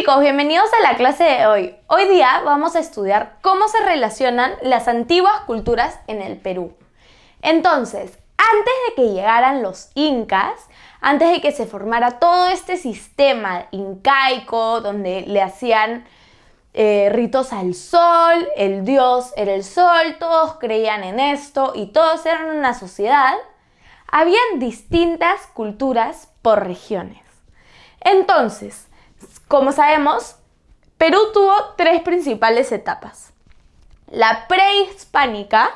Chicos, bienvenidos a la clase de hoy. Hoy día vamos a estudiar cómo se relacionan las antiguas culturas en el Perú. Entonces, antes de que llegaran los incas, antes de que se formara todo este sistema incaico donde le hacían ritos al sol, el dios era el sol, todos creían en esto y todos eran una sociedad, habían distintas culturas por regiones. Entonces, como sabemos, Perú tuvo tres principales etapas. La prehispánica,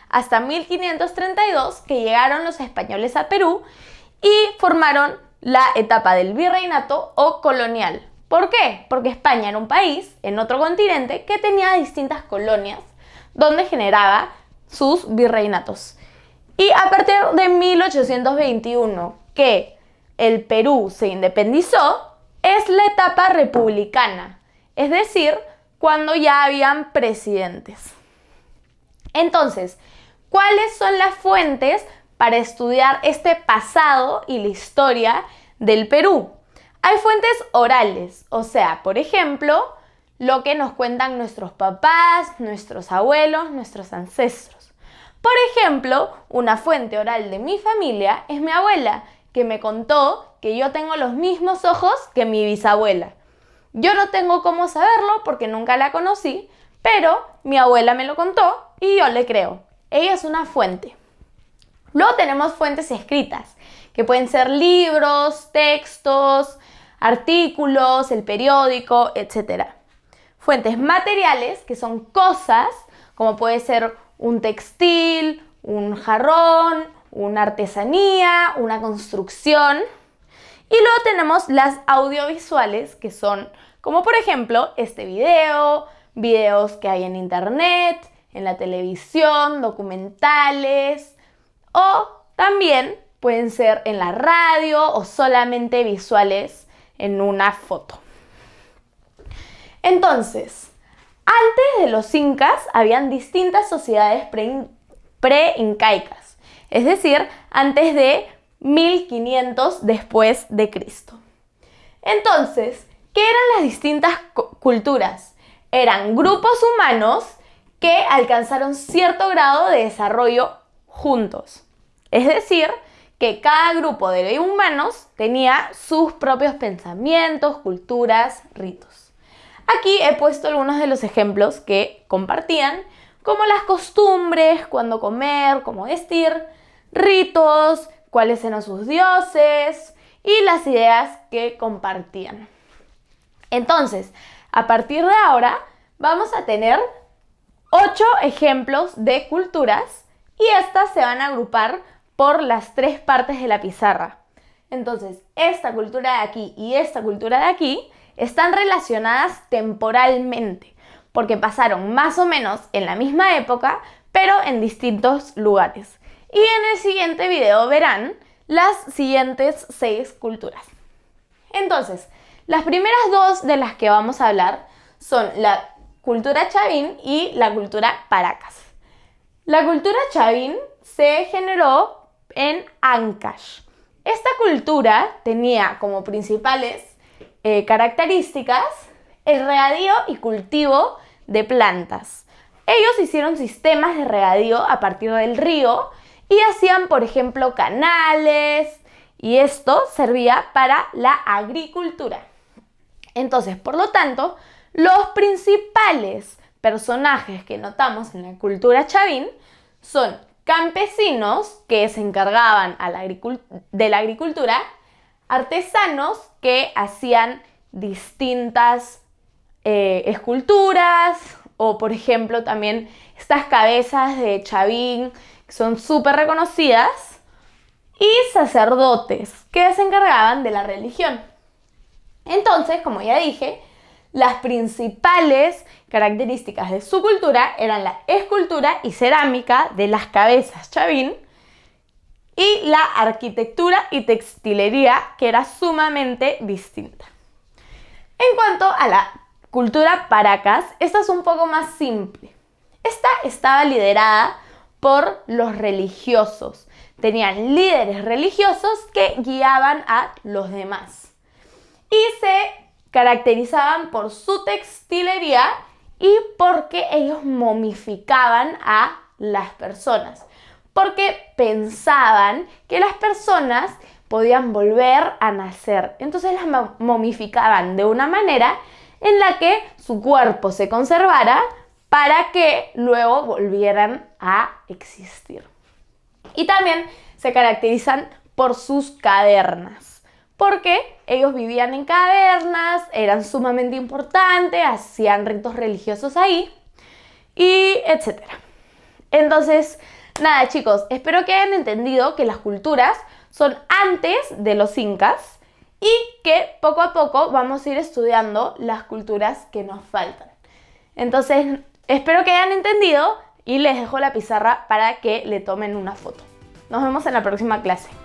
hasta 1532, que llegaron los españoles a Perú y formaron la etapa del virreinato o colonial. ¿Por qué? Porque España era un país en otro continente que tenía distintas colonias donde generaba sus virreinatos. Y a partir de 1821, que el Perú se independizó, es la etapa republicana, es decir, cuando ya habían presidentes. Entonces, ¿cuáles son las fuentes para estudiar este pasado y la historia del Perú? Hay fuentes orales, o sea, por ejemplo, lo que nos cuentan nuestros papás, nuestros abuelos, nuestros ancestros. Por ejemplo, una fuente oral de mi familia es mi abuela, que me contó que yo tengo los mismos ojos que mi bisabuela. Yo no tengo cómo saberlo porque nunca la conocí, pero mi abuela me lo contó y yo le creo. Ella es una fuente. Luego tenemos fuentes escritas, que pueden ser libros, textos, artículos, el periódico, etc. Fuentes materiales, que son cosas, como puede ser un textil, un jarrón, una artesanía, una construcción. Y luego tenemos las audiovisuales, que son como por ejemplo este video, videos que hay en internet, en la televisión, documentales, o también pueden ser en la radio o solamente visuales en una foto. Entonces, antes de los incas habían distintas sociedades pre-incaicas, es decir, antes de 1500 después de Cristo. Entonces, ¿qué eran las distintas culturas? Eran grupos humanos que alcanzaron cierto grado de desarrollo juntos. Es decir, que cada grupo de humanos tenía sus propios pensamientos, culturas, ritos. Aquí he puesto algunos de los ejemplos que compartían, como las costumbres, cuándo comer, cómo vestir, ritos, cuáles eran sus dioses y las ideas que compartían. Entonces, a partir de ahora vamos a tener 8 ejemplos de culturas y estas se van a agrupar por las 3 partes de la pizarra. Entonces, esta cultura de aquí y esta cultura de aquí están relacionadas temporalmente porque pasaron más o menos en la misma época, pero en distintos lugares. Y en el siguiente video verán las siguientes 6 culturas. Entonces, las primeras 2 de las que vamos a hablar son la cultura chavín y la cultura paracas. La cultura chavín se generó en Ancash. Esta cultura tenía como principales características el regadío y cultivo de plantas. Ellos hicieron sistemas de regadío a partir del río y hacían, por ejemplo, canales, y esto servía para la agricultura. Entonces, por lo tanto, los principales personajes que notamos en la cultura chavín son campesinos que se encargaban de la agricultura, artesanos que hacían distintas esculturas, o por ejemplo también estas cabezas de chavín que son súper reconocidas, y sacerdotes que se encargaban de la religión. Entonces, como ya dije, las principales características de su cultura eran la escultura y cerámica de las cabezas chavín y la arquitectura y textilería, que era sumamente distinta. En cuanto a la cultura paracas, esta es un poco más simple. Esta estaba liderada por los religiosos. Tenían líderes religiosos que guiaban a los demás. Y se caracterizaban por su textilería y porque ellos momificaban a las personas, porque pensaban que las personas podían volver a nacer. Entonces las momificaban de una manera en la que su cuerpo se conservara para que luego volvieran a existir. Y también se caracterizan por sus cavernas, porque ellos vivían en cavernas, eran sumamente importantes, hacían ritos religiosos ahí, y etcétera. Entonces, nada chicos, espero que hayan entendido que las culturas son antes de los incas y que poco a poco vamos a ir estudiando las culturas que nos faltan. Entonces, espero que hayan entendido y les dejo la pizarra para que le tomen una foto. Nos vemos en la próxima clase.